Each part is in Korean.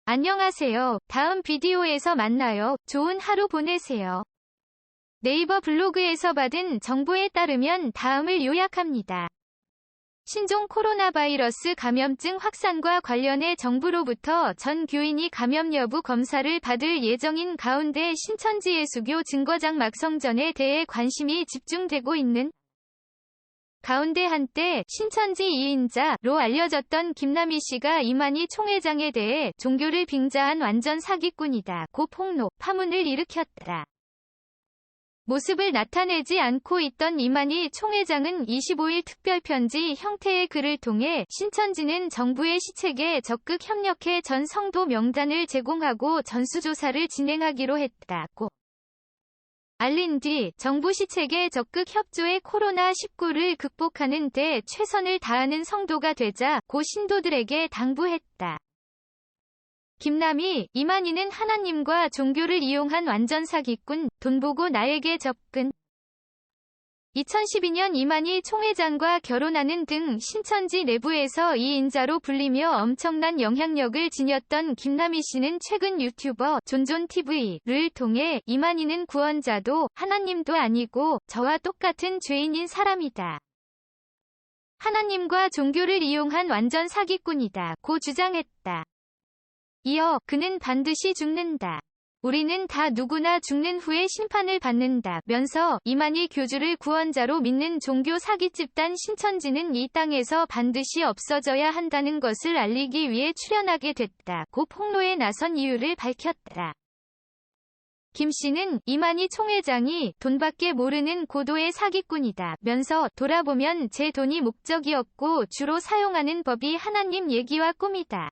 안녕하세요. 다음 비디오에서 만나요. 좋은 하루 보내세요. 네이버 블로그에서 받은 정보에 따르면 다음을 요약합니다. 신종 코로나 바이러스 감염증 확산과 관련해 정부로부터 전 교인이 감염 여부 검사를 받을 예정인 가운데 신천지 예수교 증거장 막성전에 대해 관심이 집중되고 있는 가운데 한때 신천지 2인자로 알려졌던 김남희 씨가 이만희 총회장에 대해 종교를 빙자한 완전 사기꾼이다 고 폭로, 파문을 일으켰다. 모습을 나타내지 않고 있던 이만희 총회장은 25일 특별편지 형태의 글을 통해 신천지는 정부의 시책에 적극 협력해 전 성도 명단을 제공하고 전수조사를 진행하기로 했다고 알린 뒤 정부 시책에 적극 협조해 코로나19를 극복하는 데 최선을 다하는 성도가 되자 고 신도들에게 당부했다. 김남희, 이만희는 하나님과 종교를 이용한 완전 사기꾼, 돈 보고 나에게 접근. 2012년 이만희 총회장과 결혼하는 등 신천지 내부에서 2인자로 불리며 엄청난 영향력을 지녔던 김남희 씨는 최근 유튜버 존존TV를 통해 이만희는 구원자도 하나님도 아니고 저와 똑같은 죄인인 사람이다. 하나님과 종교를 이용한 완전 사기꾼이다 고 주장했다. 이어 그는 반드시 죽는다. 우리는 다 누구나 죽는 후에 심판을 받는다면서 이만희 교주를 구원자로 믿는 종교 사기 집단 신천지는 이 땅에서 반드시 없어져야 한다는 것을 알리기 위해 출연하게 됐다고 폭로에 나선 이유를 밝혔다. 김 씨는 이만희 총회장이 돈밖에 모르는 고도의 사기꾼이다면서 돌아보면 제 돈이 목적이었고 주로 사용하는 법이 하나님 얘기와 꿈이다.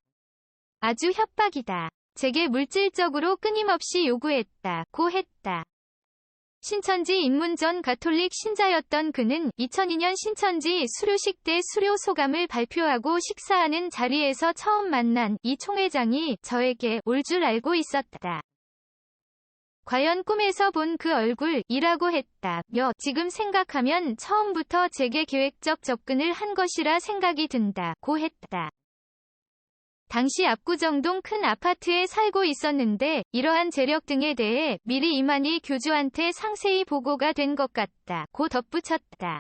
아주 협박이다. 제게 물질적으로 끊임없이 요구했다고 했다. 신천지 입문 전 가톨릭 신자였던 그는 2002년 신천지 수료식 때 수료 소감을 발표하고 식사하는 자리에서 처음 만난 이 총회장이 저에게 올 줄 알고 있었다. 과연 꿈에서 본 그 얼굴이라고 했다며 지금 생각하면 처음부터 제게 계획적 접근을 한 것이라 생각이 든다고 했다. 당시 압구정동 큰 아파트에 살고 있었는데 이러한 재력 등에 대해 미리 이만희 교주한테 상세히 보고가 된 것 같다고 덧붙였다.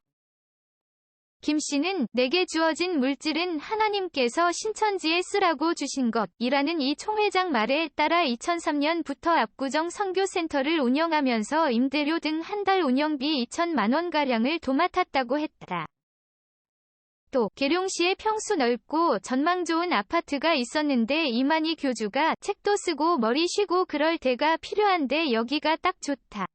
김 씨는 내게 주어진 물질은 하나님께서 신천지에 쓰라고 주신 것이라는 이 총회장 말에 따라 2003년부터 압구정 선교센터를 운영하면서 임대료 등 한 달 운영비 2천만 원가량을 도맡았다고 했다. 또 계룡시에 평수 넓고 전망 좋은 아파트가 있었는데 이만희 교주가 책도 쓰고 머리 쉬고 그럴 때가 필요한데 여기가 딱 좋다.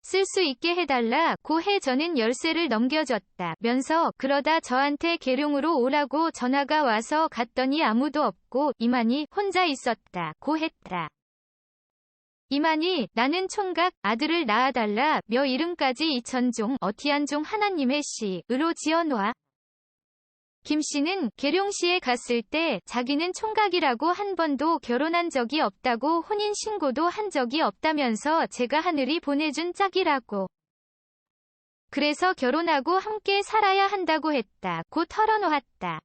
쓸 수 있게 해달라고 해 저는 열쇠를 넘겨줬다면서 그러다 저한테 계룡으로 오라고 전화가 와서 갔더니 아무도 없고 이만희 혼자 있었다고 했다. 이만희, 나는 총각, 아들을 낳아달라며 이름까지 이천종, 어티안종 하나님의 씨으로 지어놔. 김 씨는 계룡시에 갔을 때 자기는 총각이라고 한 번도 결혼한 적이 없다고 혼인신고도 한 적이 없다면서 제가 하늘이 보내준 짝이라고. 그래서 결혼하고 함께 살아야 한다고 했다고 털어놓았다.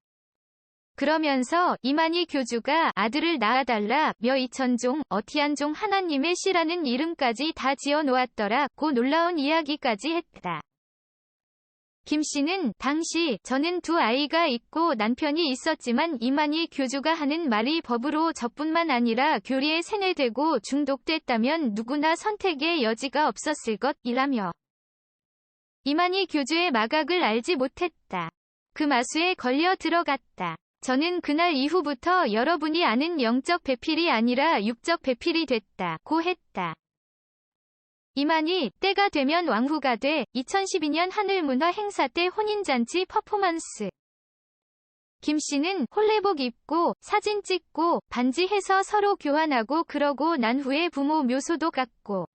그러면서 이만희 교주가 아들을 낳아달라며 이천종, 어티안종 하나님의 씨라는 이름까지 다 지어놓았더라고 놀라운 이야기까지 했다. 김 씨는 당시 저는 두 아이가 있고 남편이 있었지만 이만희 교주가 하는 말이 법으로 저뿐만 아니라 교리에 세뇌되고 중독됐다면 누구나 선택의 여지가 없었을 것이라며 이만희 교주의 마각을 알지 못했다. 그 마수에 걸려 들어갔다. 저는 그날 이후부터 여러분이 아는 영적 배필이 아니라 육적 배필이 됐다고 했다. 이만희, 때가 되면 왕후가 돼 2012년 하늘문화 행사 때 혼인잔치 퍼포먼스. 김 씨는 홀레복 입고 사진 찍고 반지 해서 서로 교환하고 그러고 난 후에 부모 묘소도 갔고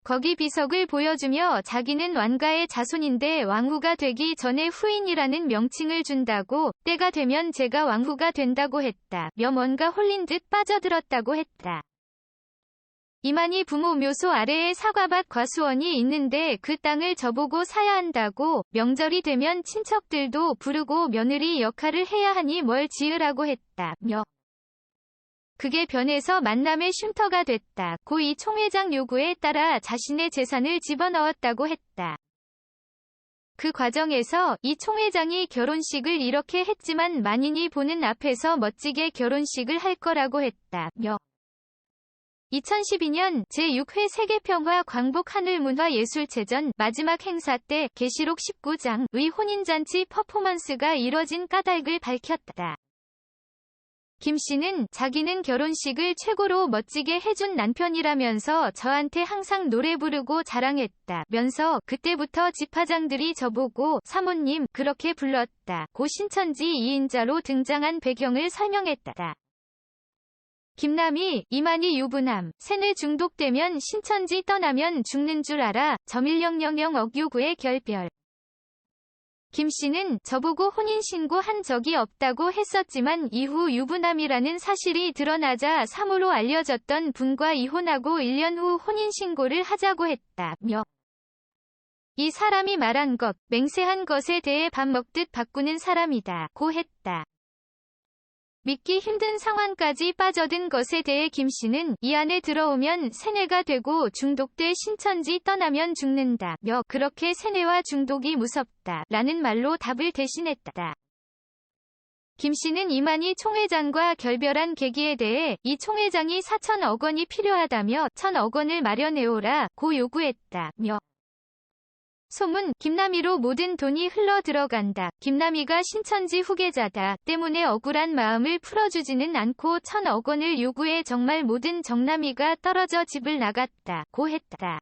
거기 비석을 보여주며 자기는 완가의 자손인데 왕후가 되기 전에 후인이라는 명칭을 준다고 때가 되면 제가 왕후가 된다고 했다며 뭔가 홀린 듯 빠져들었다고 했다. 이만희 부모 묘소 아래에 사과밭 과수원이 있는데 그 땅을 저보고 사야 한다고 명절이 되면 친척들도 부르고 며느리 역할을 해야 하니 뭘 지으라고 했다며 그게 변해서 만남의 쉼터가 됐다. 고 이 총회장 요구에 따라 자신의 재산을 집어넣었다고 했다. 그 과정에서 이 총회장이 결혼식을 이렇게 했지만 만인이 보는 앞에서 멋지게 결혼식을 할 거라고 했다며 2012년 제6회 세계평화 광복 하늘문화예술제전 마지막 행사 때 계시록 19장의 혼인잔치 퍼포먼스가 이뤄진 까닭을 밝혔다. 김 씨는 자기는 결혼식을 최고로 멋지게 해준 남편이라면서 저한테 항상 노래 부르고 자랑했다면서 그때부터 집화장들이 저보고 사모님 그렇게 불렀다 고 신천지 2인자로 등장한 배경을 설명했다. 김남희, 이만희 유부남, 세뇌 중독되면 신천지 떠나면 죽는 줄 알아. 점1000억 요구의 결별. 김 씨는 저보고 혼인신고 한 적이 없다고 했었지만 이후 유부남이라는 사실이 드러나자 3호로 알려졌던 분과 이혼하고 1년 후 혼인신고를 하자고 했다며 이 사람이 말한 것, 맹세한 것에 대해 밥 먹듯 바꾸는 사람이다 고 했다. 믿기 힘든 상황까지 빠져든 것에 대해 김 씨는 이 안에 들어오면 세뇌가 되고 중독돼 신천지 떠나면 죽는다며 그렇게 세뇌와 중독이 무섭다 라는 말로 답을 대신했다. 김 씨는 이만희 총회장과 결별한 계기에 대해 이 총회장이 4천억 원이 필요하다며 1,000억 원을 마련해오라 고 요구했다며 소문, 김남희로 모든 돈이 흘러 들어간다. 김남희가 신천지 후계자다. 때문에 억울한 마음을 풀어주지는 않고 1,000억 원을 요구해 정말 모든 정남희가 떨어져 집을 나갔다. 고 했다.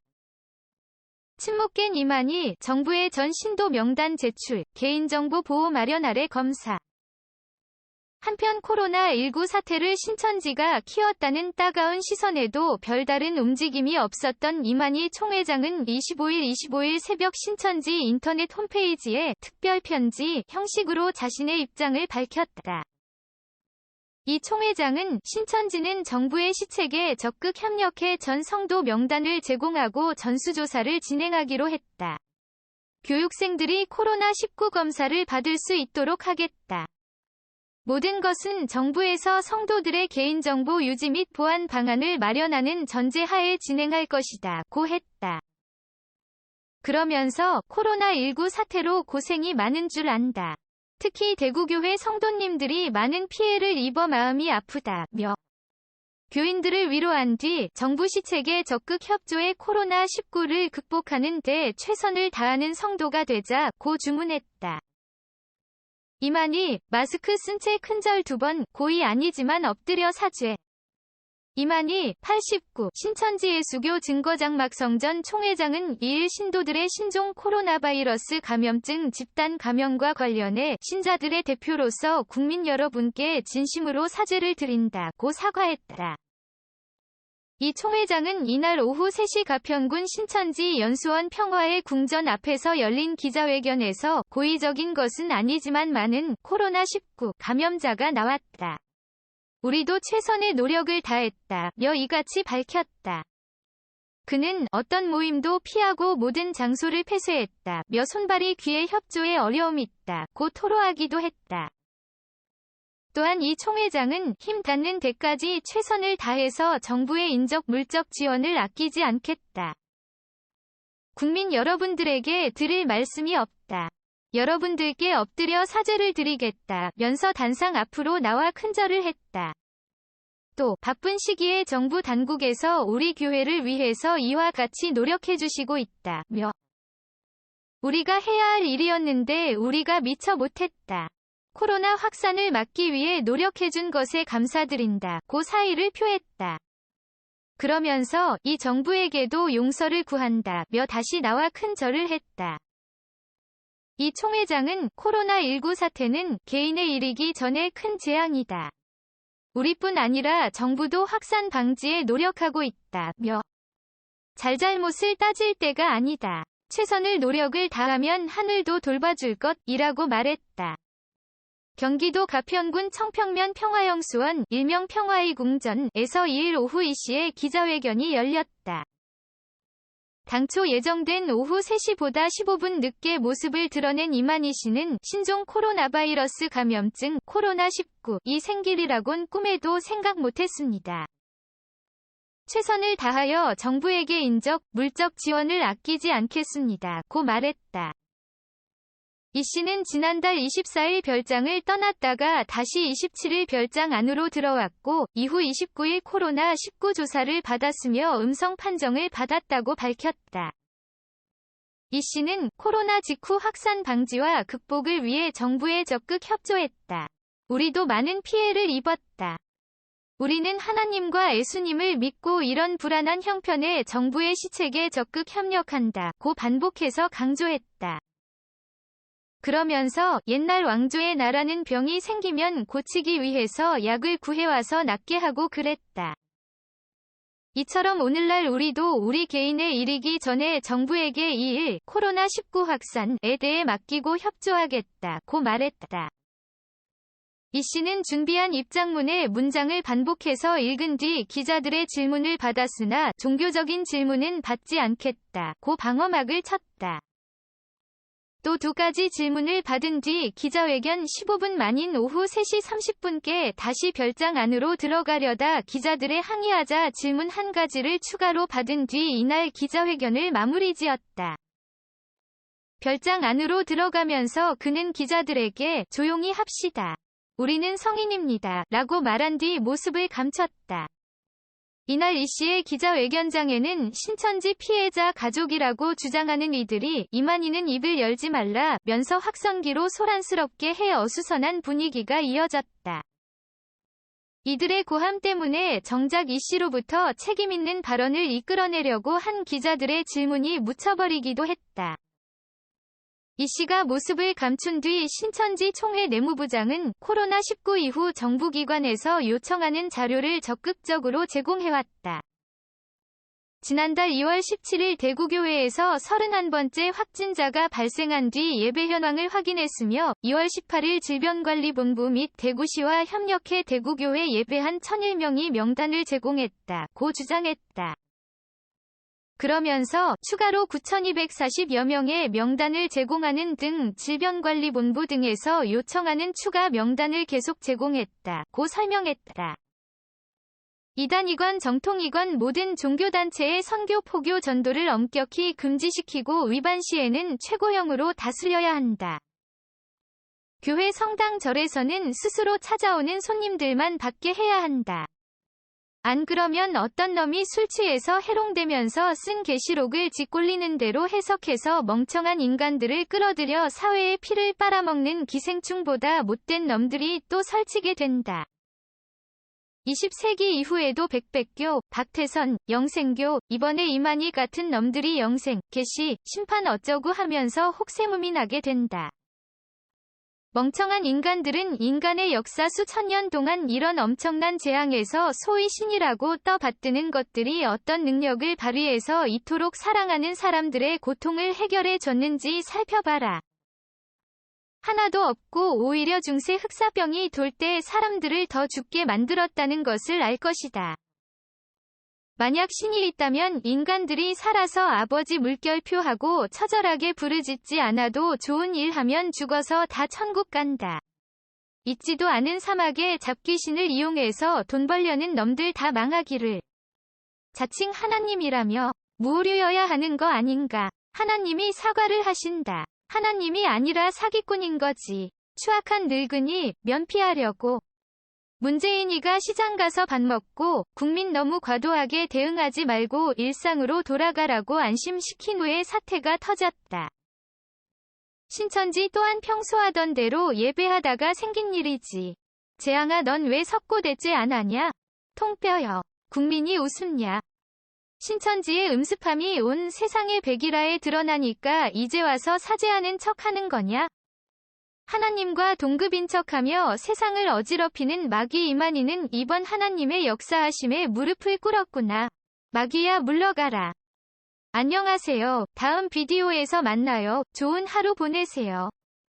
침묵 깬 이만희, 정부의 전 신도 명단 제출, 개인정보 보호 마련 아래 검사. 한편 코로나19 사태를 신천지가 키웠다는 따가운 시선에도 별다른 움직임이 없었던 이만희 총회장은 25일 새벽 신천지 인터넷 홈페이지에 특별 편지 형식으로 자신의 입장을 밝혔다. 이 총회장은 신천지는 정부의 시책에 적극 협력해 전 성도 명단을 제공하고 전수조사를 진행하기로 했다. 교육생들이 코로나19 검사를 받을 수 있도록 하겠다. 모든 것은 정부에서 성도들의 개인정보 유지 및 보안 방안을 마련하는 전제하에 진행할 것이다. 고 했다. 그러면서 코로나19 사태로 고생이 많은 줄 안다. 특히 대구교회 성도님들이 많은 피해를 입어 마음이 아프다며 교인들을 위로한 뒤 정부 시책에 적극 협조해 코로나19를 극복하는 데 최선을 다하는 성도가 되자 고 주문했다. 이만희, 마스크 쓴 채 큰절 2번, 고의 아니지만 엎드려 사죄. 이만희, 89, 신천지 예수교 증거장막성전 총회장은 2일 신도들의 신종 코로나 바이러스 감염증 집단 감염과 관련해 신자들의 대표로서 국민 여러분께 진심으로 사죄를 드린다고 사과했다. 이 총회장은 이날 오후 3시 가평군 신천지 연수원 평화의 궁전 앞에서 열린 기자회견에서 고의적인 것은 아니지만 많은 코로나19 감염자가 나왔다. 우리도 최선의 노력을 다했다며 이같이 밝혔다. 그는 어떤 모임도 피하고 모든 장소를 폐쇄했다며 손발이 귀에 협조에 어려움이 있다고 토로하기도 했다. 또한 이 총회장은 힘 닿는 데까지 최선을 다해서 정부의 인적 물적 지원을 아끼지 않겠다. 국민 여러분들에게 드릴 말씀이 없다. 여러분들께 엎드려 사죄를 드리겠다면서 단상 앞으로 나와 큰절을 했다. 또 바쁜 시기에 정부 당국에서 우리 교회를 위해서 이와 같이 노력해 주시고 있다며 우리가 해야 할 일이었는데 우리가 미처 못했다. 코로나 확산을 막기 위해 노력해준 것에 감사드린다고 사의를 표했다. 그러면서 이 정부에게도 용서를 구한다며 다시 나와 큰절을 했다. 이 총회장은 코로나19 사태는 개인의 일이기 전에 큰 재앙이다. 우리뿐 아니라 정부도 확산 방지에 노력하고 있다며 잘잘못을 따질 때가 아니다. 최선을 노력을 다하면 하늘도 돌봐줄 것이라고 말했다. 경기도 가평군 청평면 평화영수원 일명 평화의 궁전에서 2일 오후 2시에 기자회견이 열렸다. 당초 예정된 오후 3시보다 15분 늦게 모습을 드러낸 이만희 씨는 신종 코로나 바이러스 감염증 코로나19이 생기리라곤 꿈에도 생각 못했습니다. 최선을 다하여 정부에게 인적, 물적 지원을 아끼지 않겠습니다. 고 말했다. 이 씨는 지난달 24일 별장을 떠났다가 다시 27일 별장 안으로 들어왔고 이후 29일 코로나19 조사를 받았으며 음성 판정을 받았다고 밝혔다. 이 씨는 코로나 직후 확산 방지와 극복을 위해 정부에 적극 협조했다. 우리도 많은 피해를 입었다. 우리는 하나님과 예수님을 믿고 이런 불안한 형편에 정부의 시책에 적극 협력한다. 고 반복해서 강조했다. 그러면서 옛날 왕조의 나라는 병이 생기면 고치기 위해서 약을 구해와서 낫게 하고 그랬다. 이처럼 오늘날 우리도 우리 개인의 일이기 전에 정부에게 이 일, 코로나19 확산에 대해 맡기고 협조하겠다. 고 말했다. 이 씨는 준비한 입장문의 문장을 반복해서 읽은 뒤 기자들의 질문을 받았으나 종교적인 질문은 받지 않겠다. 고 방어막을 쳤다. 또 두 가지 질문을 받은 뒤 기자회견 15분 만인 오후 3시 30분께 다시 별장 안으로 들어가려다 기자들의 항의하자 질문 한 가지를 추가로 받은 뒤 이날 기자회견을 마무리지었다. 별장 안으로 들어가면서 그는 기자들에게 조용히 합시다. 우리는 성인입니다. 라고 말한 뒤 모습을 감췄다. 이날 이 씨의 기자회견장에는 신천지 피해자 가족이라고 주장하는 이들이 이만희는 입을 열지 말라면서 확성기로 소란스럽게 해 어수선한 분위기가 이어졌다. 이들의 고함 때문에 정작 이 씨로부터 책임있는 발언을 이끌어내려고 한 기자들의 질문이 묻혀버리기도 했다. 이 씨가 모습을 감춘 뒤 신천지 총회 내무부장은 코로나19 이후 정부기관에서 요청하는 자료를 적극적으로 제공해왔다. 지난달 2월 17일 대구교회에서 31번째 확진자가 발생한 뒤 예배 현황을 확인했으며 2월 18일 질병관리본부 및 대구시와 협력해 대구교회 예배한 1001명이 명단을 제공했다. 고 주장했다. 그러면서 추가로 9,240여 명의 명단을 제공하는 등 질병관리본부 등에서 요청하는 추가 명단을 계속 제공했다. 고 설명했다. 이단이건 정통이건 모든 종교단체의 선교 포교 전도를 엄격히 금지시키고 위반 시에는 최고형으로 다스려야 한다. 교회 성당 절에서는 스스로 찾아오는 손님들만 받게 해야 한다. 안 그러면 어떤 놈이 술 취해서 해롱되면서 쓴 계시록을 짓골리는 대로 해석해서 멍청한 인간들을 끌어들여 사회의 피를 빨아먹는 기생충보다 못된 놈들이 또 설치게 된다. 20세기 이후에도 백백교, 박태선, 영생교, 이번에 이만희 같은 놈들이 영생, 계시, 심판 어쩌고 하면서 혹세무민하게 된다. 멍청한 인간들은 인간의 역사 수천 년 동안 이런 엄청난 재앙에서 소위 신이라고 떠받드는 것들이 어떤 능력을 발휘해서 이토록 사랑하는 사람들의 고통을 해결해 줬는지 살펴봐라. 하나도 없고 오히려 중세 흑사병이 돌 때 사람들을 더 죽게 만들었다는 것을 알 것이다. 만약 신이 있다면 인간들이 살아서 아버지 물결표하고 처절하게 부르짖지 않아도 좋은 일 하면 죽어서 다 천국 간다. 있지도 않은 사막에 잡귀신을 이용해서 돈 벌려는 놈들 다 망하기를. 자칭 하나님이라며 무오류여야 하는 거 아닌가. 하나님이 사과를 하신다. 하나님이 아니라 사기꾼인 거지. 추악한 늙은이 면피하려고. 문재인이가 시장 가서 밥 먹고 국민 너무 과도하게 대응하지 말고 일상으로 돌아가라고 안심시킨 후에 사태가 터졌다. 신천지 또한 평소 하던 대로 예배하다가 생긴 일이지. 재앙아 넌 왜 석고대죄 안 하냐? 통뼈여. 국민이 웃음냐? 신천지의 음습함이 온 세상의 백일화에 드러나니까 이제 와서 사죄하는 척 하는 거냐? 하나님과 동급인 척하며 세상을 어지럽히는 마귀 이만희는 이번 하나님의 역사하심에 무릎을 꿇었구나. 마귀야 물러가라. 안녕하세요. 다음 비디오에서 만나요. 좋은 하루 보내세요.